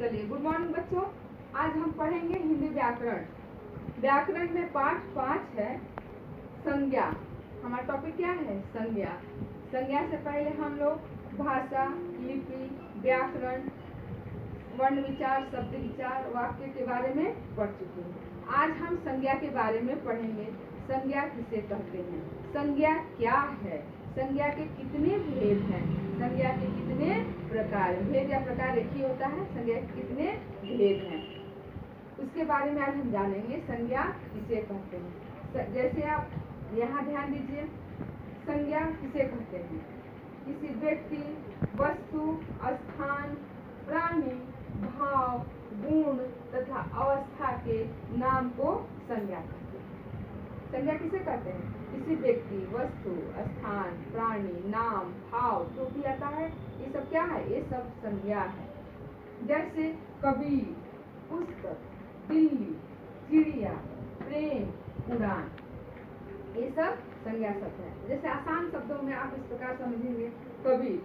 चलिए, good morning बच्चों। आज हम पढ़ेंगे हिंदी व्याकरण। व्याकरण में पाठ 5 है संज्ञा। हमारा टॉपिक क्या है? संज्ञा। संज्ञा से पहले हम लोग भाषा, लिपि, व्याकरण, वर्ण विचार, शब्द विचार, वाक्य के बारे में पढ़ चुके हैं। आज हम संज्ञा के बारे में पढ़ेंगे। संज्ञा किसे कहते हैं? संज्ञा क्या है? संज्ञा के कितने भेद हैं? संज्ञा के कितने प्रकार? भेद या प्रकार एक ही होता है। संज्ञा के कितने भेद हैं उसके बारे में आज हम जानेंगे। संज्ञा किसे कहते हैं? जैसे आप यहाँ ध्यान दीजिए, संज्ञा किसे कहते हैं? किसी व्यक्ति, वस्तु, स्थान, प्राणी, भाव, गुण तथा अवस्था के नाम को संज्ञा कहते हैं। संज्ञा किसे कहते हैं? किसी व्यक्ति, वस्तु, स्थान, प्राणी, नाम, भाव जो भी आता है, ये सब क्या है? ये सब संज्ञा है। जैसे कबीर, पुस्तक, दिल्ली, चिड़िया, प्रेम, उड़ान, ये सब संज्ञा शब्द है। जैसे आसान शब्दों में आप इस प्रकार समझेंगे। कबीर,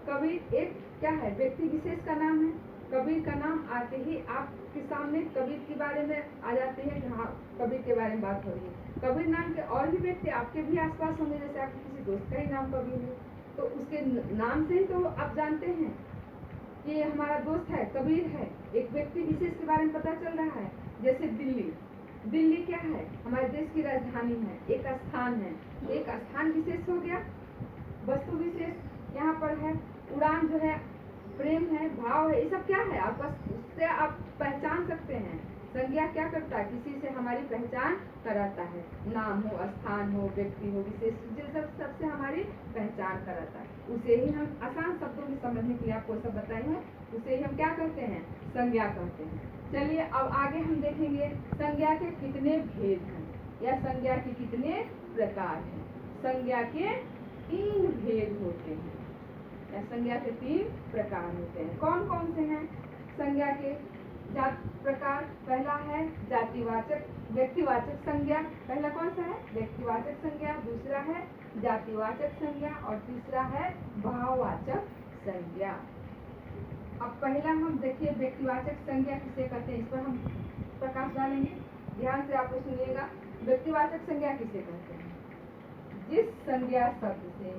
कबीर एक क्या है? व्यक्ति विशेष का नाम है। कबीर का नाम आते ही आपके सामने कबीर के बारे में आ जाते हैं कि हाँ, कबीर के बारे में बात हो रही है। कबीर नाम के और भी व्यक्ति आपके भी आसपास होंगे। जैसे आपके किसी दोस्त का ही नाम कबीर है, तो उसके नाम से ही तो आप जानते हैं कि ये हमारा दोस्त है, कबीर है। एक व्यक्ति विशेष के बारे में पता चल रहा है। जैसे दिल्ली, दिल्ली क्या है? हमारे देश की राजधानी है, एक स्थान है। एक स्थान विशेष हो गया, वस्तु विशेष यहाँ पर है। उड़ान जो है, प्रेम है, भाव है, ये सब क्या है? आपका उससे आप पहचान सकते हैं। संज्ञा क्या करता है? किसी से हमारी पहचान कराता है। नाम हो, स्थान हो, व्यक्ति हो, विशेष, सबसे हमारी पहचान कराता है। उसे ही हम आसान शब्दों में समझने के लिए आपको सब बताए हैं। उसे ही हम क्या करते हैं? संज्ञा कहते हैं। चलिए, अब आगे हम देखेंगे संज्ञा के कितने भेद हैं या संज्ञा के कितने प्रकार हैं। संज्ञा के 3 भेद होते हैं या संज्ञा के 3 प्रकार होते हैं। कौन कौन से हैं संज्ञा के प्रकार? पहला है जातिवाचक, व्यक्तिवाचक संज्ञा। पहला कौन सा है? व्यक्तिवाचक संज्ञा। दूसरा है जातिवाचक संज्ञा और तीसरा है भाववाचक संज्ञा। अब पहला हम देखिए व्यक्तिवाचक संज्ञा किसे कहते हैं, इस पर हम प्रकाश डालेंगे। ध्यान से आप सुनिएगा। व्यक्तिवाचक संज्ञा किसे कहते हैं? जिस संज्ञा शब्द से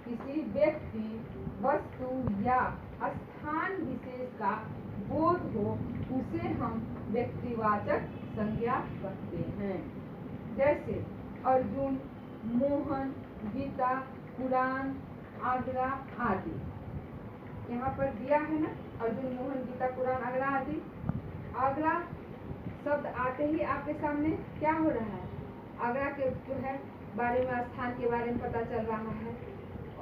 किसी व्यक्ति, वस्तु या स्थान विशेष का बोध हो, उसे हम व्यक्तिवाचक संज्ञा कहते हैं। जैसे अर्जुन, मोहन, गीता, कुरान, आगरा आदि। यहाँ पर दिया है ना, अर्जुन, मोहन, गीता, कुरान, आगरा आदि। आगरा शब्द आते ही आपके सामने क्या हो रहा है? आगरा के जो है बारे में, स्थान के बारे में पता चल रहा है।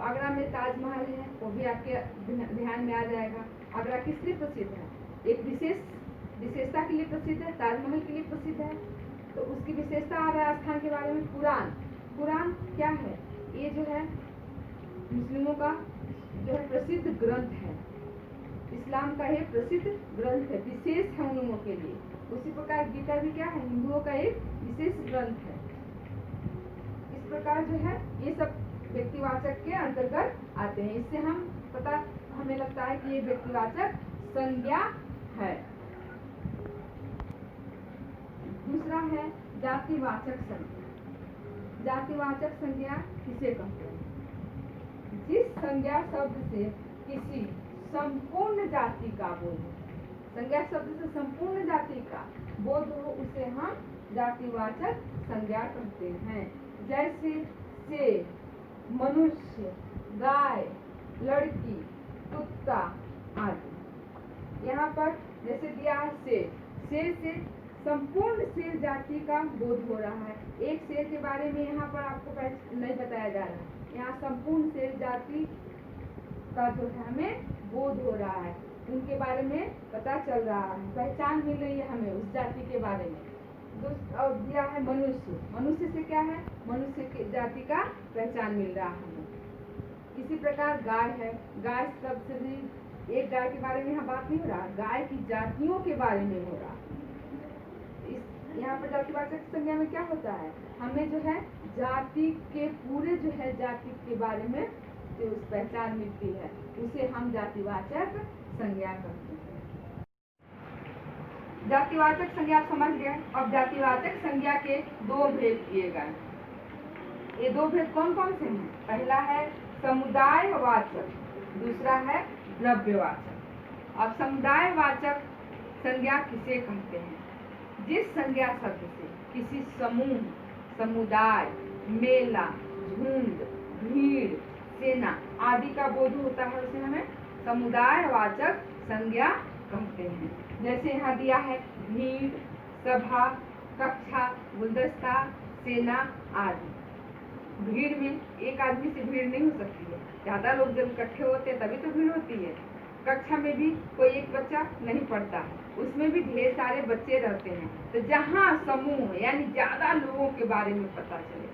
आगरा में ताजमहल है, वो भी आपके ध्यान में आ जाएगा। आगरा किस लिए प्रसिद्ध है? एक विशेषता के लिए प्रसिद्ध है, ताजमहल के लिए प्रसिद्ध है, तो उसकी विशेषता आ रहा है। स्थान के बारे में कुरान, कुरान क्या है? ये जो है मुस्लिमों का जो है प्रसिद्ध ग्रंथ है। इस्लाम का ये प्रसिद्ध ग्रंथ है, विशेष है उन लोगों के लिए। उसी प्रकार गीता भी क्या है? हिंदुओं का एक विशेष ग्रंथ है। इस प्रकार जो है ये सब व्यक्तिवाचक के अंतर्गत आते हैं। इससे हमें लगता है कि ये व्यक्तिवाचक संज्ञा है। दूसरा है जातिवाचक संज्ञा। जातिवाचक संज्ञा किसे कहते हैं? जिस संज्ञा शब्द से किसी संपूर्ण जाति का बोध हो, संज्ञा शब्द से संपूर्ण जाति का बोध हो, उसे हम जातिवाचक संज्ञा कहते हैं। जैसे शेर, मनुष्य, गाय, लड़की, कुत्ता आदि। यहाँ पर जैसे दिया है शेर, शेर से संपूर्ण शेर जाति का बोध हो रहा है। एक शेर के बारे में यहाँ पर आपको नहीं बताया जा रहा है। यहाँ संपूर्ण शेर जाति का जो है हमें बोध हो रहा है, उनके बारे में पता चल रहा है, पहचान मिल रही है हमें उस जाति के बारे में। और दिया है मनुष्य, मनुष्य से क्या है? मनुष्य की जाति का पहचान मिल रहा है हमें। इसी प्रकार गाय है, गाय शब्द से भी एक गाय के बारे में यहाँ बात नहीं हो रहा, गाय की जातियों के बारे में हो रहा। यहाँ पर जातिवाचक संज्ञा में क्या होता है? हमें जो है जाति के पूरे जो है जाति के बारे में जो पहचान मिलती है, उसे हम जातिवाचक संज्ञा कहते हैं। जातिवाचक संज्ञा आप समझ गए। अब जातिवाचक संज्ञा के दो भेद किए गए। ये दो भेद कौन कौन से हैं? पहला है समुदायवाचक, दूसरा है द्रव्यवाचक। अब समुदायवाचक संज्ञा किसे कहते हैं? जिस संज्ञा शब्द से किसी समूह, समुदाय, मेला, झुंड, भीड़, सेना आदि का बोध होता है, उसे हमें समुदायवाचक संज्ञा कहते हैं। जैसे यहाँ दिया है भीड़, सभा, कक्षा, गुलदस्ता, सेना आदि। भीड़ में एक आदमी से भीड़ नहीं हो सकती है, ज्यादा लोग जब इकट्ठे होते हैं तभी तो भीड़ होती है। कक्षा में भी कोई एक बच्चा नहीं पढ़ता है, उसमें भी ढेर सारे बच्चे रहते हैं। तो जहाँ समूह यानी ज्यादा लोगों के बारे में पता चले,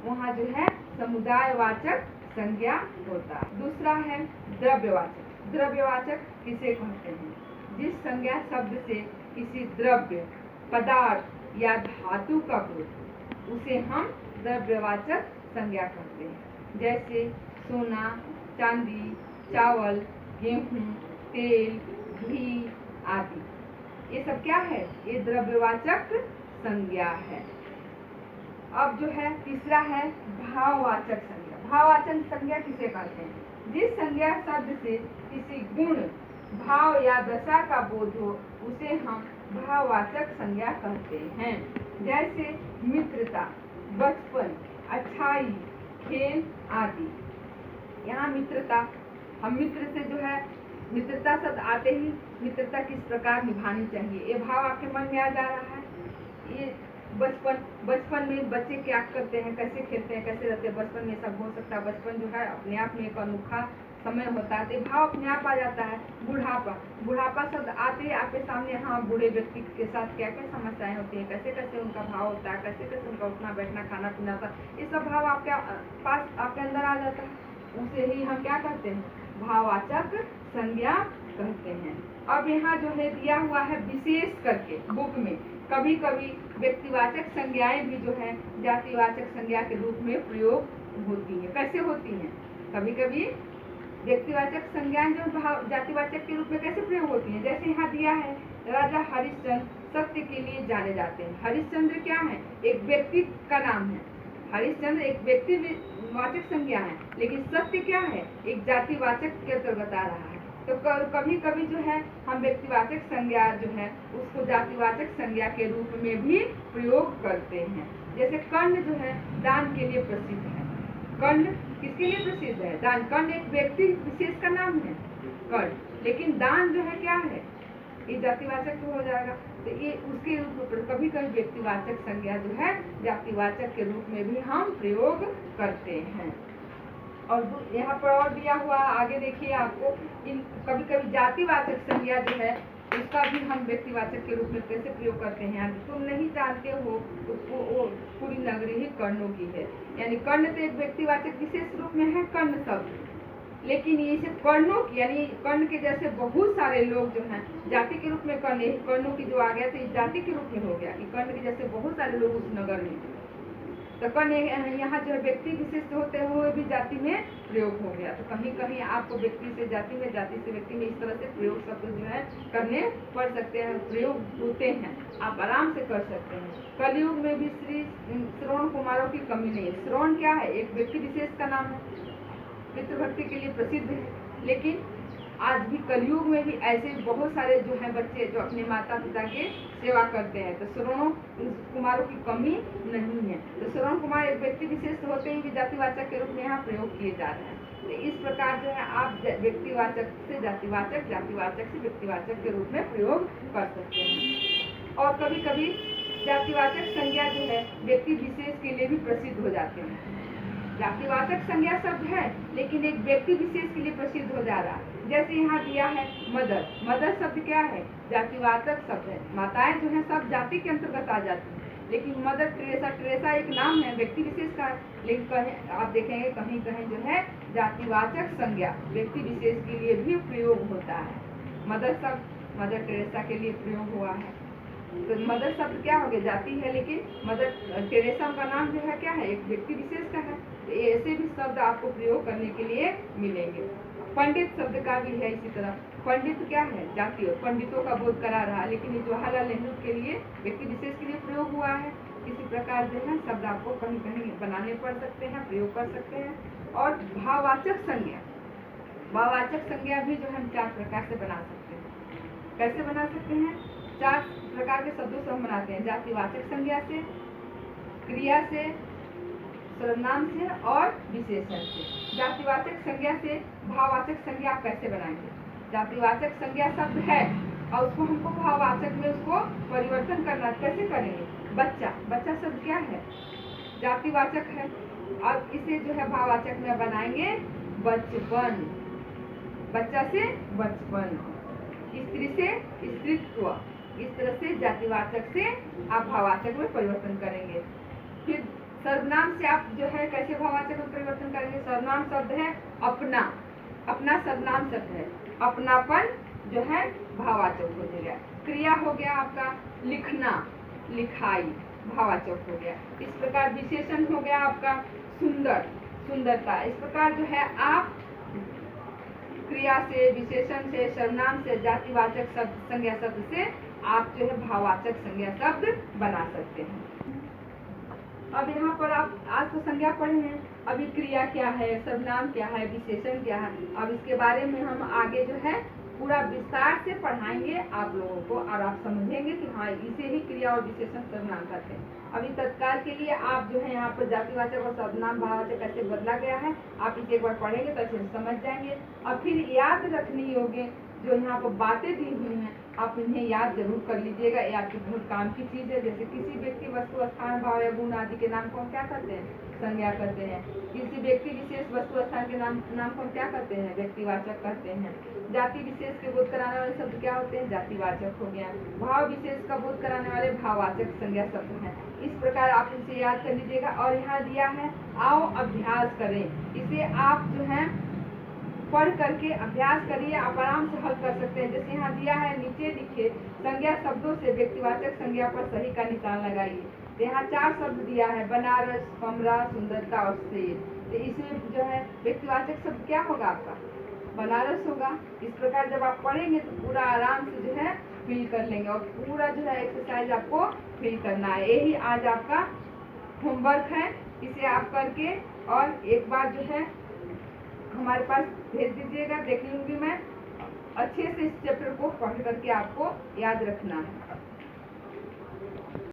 वहाँ जो है समुदायवाचक संज्ञा होता है। दूसरा है द्रव्यवाचक। द्रव्यवाचक किसे कहते हैं? जिस संज्ञा शब्द से किसी द्रव्य, पदार्थ या धातु का बोध, उसे हम द्रव्यवाचक संज्ञा कहते हैं। जैसे सोना, चांदी, चावल, गेहूं, तेल, घी आदि, ये सब क्या है? ये द्रव्यवाचक संज्ञा है। अब जो है तीसरा है भाववाचक संज्ञा। भाववाचक संज्ञा किसे कहते हैं? जिस संज्ञा शब्द से किसी गुण, भाव या दशा का बोध हो, उसे हम भाववाचक संज्ञा कहते हैं। जैसे मित्रता, बचपन, अच्छाई, खेल आदि। यहाँ मित्रता, हम मित्र से जो है, मित्रता शब्द आते ही मित्रता किस प्रकार निभानी चाहिए, ये भाव आपके मन में आ जा रहा है। ये बचपन में बच्चे क्या करते हैं, कैसे खेलते हैं, कैसे रहते हैं, बचपन में सब हो सकता है। बचपन जो है अपने आप में एक अनोखा समय होता है, तो भाव अपने आप आ जाता है। बुढ़ापा शब्द आते ही आपके सामने, हाँ, बूढ़े व्यक्ति के साथ क्या क्या समस्याएं होती हैं, कैसे कैसे उनका भाव होता है, कैसे कैसे उनका उठना बैठना, खाना पीना होता है, ये सब भाव आपके पास, आपके अंदर आ जाता है। उसे ही हम क्या कहते हैं? भाववाचक संज्ञा कहते हैं। अब यहाँ जो है दिया हुआ है, विशेष करके बुक में कभी कभी व्यक्तिवाचक संज्ञाएं भी जो है जातिवाचक संज्ञा के रूप में प्रयोग होती है। कैसे होती हैं? कभी कभी व्यक्तिवाचक संज्ञाएं जो जातिवाचक के रूप में कैसे प्रयोग होती हैं? जैसे यहाँ दिया है, राजा हरिश्चंद्र सत्य के लिए जाने जाते हैं। हरिश्चंद्र क्या है? एक व्यक्ति का नाम है। हरिश्चंद्र एक व्यक्तिवाचक संज्ञा है, लेकिन सत्य क्या है? एक जातिवाचक के अंतर्गत आ रहा है। तो कभी कभी जो है हम व्यक्तिवाचक संज्ञा जो है उसको जातिवाचक संज्ञा के रूप में भी प्रयोग करते हैं। जैसे कर्ण जो है दान के लिए प्रसिद्ध है। कर्ण किसके लिए प्रसिद्ध है? दान। कर्ण एक व्यक्ति विशेष का नाम है कर्ण, लेकिन दान जो है क्या है? ये जातिवाचक तो हो जाएगा। तो ये उसके रूप में कभी कभी व्यक्तिवाचक संज्ञा जो है जातिवाचक के रूप में भी हम प्रयोग करते हैं। और यहाँ पर और दिया हुआ आगे देखिए आपको, इन कभी कभी जातिवाचक संज्ञा जो है उसका भी हम व्यक्तिवाचक के रूप में कैसे प्रयोग करते हैं। तुम नहीं जानते हो तो वो पूरी नगरी ही कर्णों की है। यानी कर्ण तो एक व्यक्तिवाचक विशेष रूप में है कर्ण शब्द, लेकिन ये सिर्फ कर्णों की, यानी कर्ण के जैसे बहुत सारे लोग जो हैं जाति के रूप में कर्ण, कर्णों की जो आ गया तो ये जाति के रूप में हो गया कि कर्ण के जैसे बहुत सारे लोग उस नगर में। तो कर्ण यहाँ जो है व्यक्ति विशेष होते हैं वो भी जाति में प्रयोग हो गया। तो कहीं कहीं आपको व्यक्ति से जाति में, जाति से व्यक्ति में इस तरह से प्रयोग शब्द जो है करने पड़ सकते हैं, प्रयोग होते हैं, आप आराम से कर सकते हैं। कलयुग में भी श्री श्रवण कुमारों की कमी नहीं है। श्रवण क्या है? एक व्यक्ति विशेष का नाम है, पितृभक्ति के लिए प्रसिद्ध है। लेकिन आज भी कलयुग में भी ऐसे बहुत सारे जो है बच्चे जो अपने माता पिता के सेवा करते हैं। तो श्रवण कुमारों की कमी नहीं है। तो श्रवण कुमार एक व्यक्ति विशेष होते ही भी जातिवाचक के रूप में यहाँ प्रयोग किए जा रहे हैं। तो इस प्रकार जो है आप व्यक्तिवाचक से जातिवाचक, जातिवाचक से व्यक्तिवाचक के रूप में प्रयोग कर सकते हैं। और कभी कभी जातिवाचक संज्ञा जो है व्यक्ति विशेष के लिए भी प्रसिद्ध हो जाते हैं। जातिवाचक संज्ञा शब्द है लेकिन एक व्यक्ति विशेष के लिए प्रसिद्ध हो जा रहा है। जैसे यहाँ दिया है मदर। मदर शब्द क्या है? जातिवाचक शब्द है। माताएं जो है सब जाति के अंतर्गत आ जाती हैं, लेकिन मदर टेरेसा, टेरेसा एक नाम है व्यक्ति विशेष का, लेकिन कहीं आप देखेंगे कहीं कहीं जो है जातिवाचक संज्ञा व्यक्ति विशेष के लिए भी प्रयोग होता है। मदर शब्द मदर टेरेसा के लिए प्रयोग हुआ है। तो मदर शब्द क्या हो गया? जाति है, लेकिन मदर टेरेसा का नाम जो है क्या है? एक व्यक्ति विशेष का है। तो ऐसे भी शब्द आपको प्रयोग करने के लिए मिलेंगे। पंडित शब्द का भी है इसी तरह। पंडित क्या है? जातीय, पंडितों का बोध करा रहा, लेकिन ये जवाहरलाल नेहरू के लिए व्यक्ति विशेष के लिए प्रयोग हुआ है। इसी प्रकार जो है शब्द आपको कहीं कहीं बनाने पड़ सकते हैं, प्रयोग कर सकते हैं। और भाववाचक संज्ञा, भाववाचक संज्ञा भी जो हम 4 प्रकार से बना सकते हैं। कैसे बना सकते हैं? 4 प्रकार के शब्दों से हम बनाते हैं, जातिवाचक संज्ञा से, क्रिया से, सर्वनाम से और विशेषण से। जातिवाचक संज्ञा से भाववाचक संज्ञा आप कैसे बनाएंगे? जातिवाचक संज्ञा शब्द है और उसको हमको भाववाचक में उसको परिवर्तन करना, कैसे करेंगे? बच्चा, बच्चा शब्द क्या है? जातिवाचक है। अब इसे जो है भाववाचक में बनाएंगे बचपन, बच्चा से बचपन, स्त्री से स्त्रीत्व। इस तरह से जातिवाचक से आप भाववाचक में परिवर्तन करेंगे। फिर सर्वनाम से आप जो है कैसे भाववाचक में परिवर्तन करेंगे? सर्वनाम शब्द है अपना, अपना सर्वनाम शब्द है, अपनापन जो है भाववाचक हो जाएगा। क्रिया हो गया आपका लिखना, लिखाई, भाववाचक हो गया। इस प्रकार विशेषण हो गया आपका सुंदर, सुंदरता। इस प्रकार जो है आप क्रिया से, विशेषण से, सर्वनाम से, जातिवाचक शब्द, संज्ञा शब्द से आप जो है भाववाचक संज्ञा शब्द बना सकते हैं। अब यहाँ पर आप आज तो संज्ञा पढ़े हैं, अभी क्रिया क्या है, सर्वनाम क्या है, विशेषण क्या है, अब इसके बारे में हम आगे जो है पूरा विस्तार से पढ़ाएंगे आप लोगों को, और आप समझेंगे कि हाँ इसे ही क्रिया और विशेषण सर्वनाम कहते हैं। अभी तत्काल के लिए आप जो है यहाँ पर जातिवाचक और सर्वनाम भाववाचक कैसे बदला गया है, आप इसे एक बार पढ़ेंगे तो अच्छे से समझ जाएंगे। और फिर याद रखनी होगी जो यहाँ पर बातें दी हुई हैं, आप इन्हें याद जरूर कर लीजिएगा। ये आपकी बहुत काम की चीज़ है। जैसे किसी व्यक्ति, वस्तु, स्थान, भाव या गुण आदि के नाम को हम क्या करते हैं? संज्ञा करते हैं। किसी व्यक्ति विशेष, वस्तु, स्थान के नाम को हम क्या करते हैं? व्यक्तिवाचक कहते हैं। जाति विशेष के बोध कराने वाले शब्द क्या होते हैं? जातिवाचक हो गया। भाव विशेष का बोध कराने वाले भाववाचक संज्ञा शब्द हैं। इस प्रकार आप इसे याद कर लीजिएगा। और यहाँ दिया है आओ अभ्यास करें, इसे आप जो है पढ़ करके अभ्यास करिए, आप आराम से हल कर सकते हैं। जैसे यहाँ दिया है, नीचे लिखे संज्ञा शब्दों से व्यक्तिवाचक संज्ञा पर सही का निशान लगाइए। तो यहाँ 4 शब्द दिया है, बनारस, कमरा, सुंदरता और शेर। तो इसमें जो है व्यक्तिवाचक शब्द क्या होगा आपका? बनारस होगा। इस प्रकार जब आप पढ़ेंगे तो पूरा आराम से जो है फिल कर लेंगे, और पूरा जो है एक्सरसाइज आपको फिल करना है। यही आज आपका होमवर्क है। इसे आप करके और एक बार जो है हमारे पास भेज दीजिएगा, देख लूँगी मैं। अच्छे से इस चैप्टर को पढ़ करके आपको याद रखना है।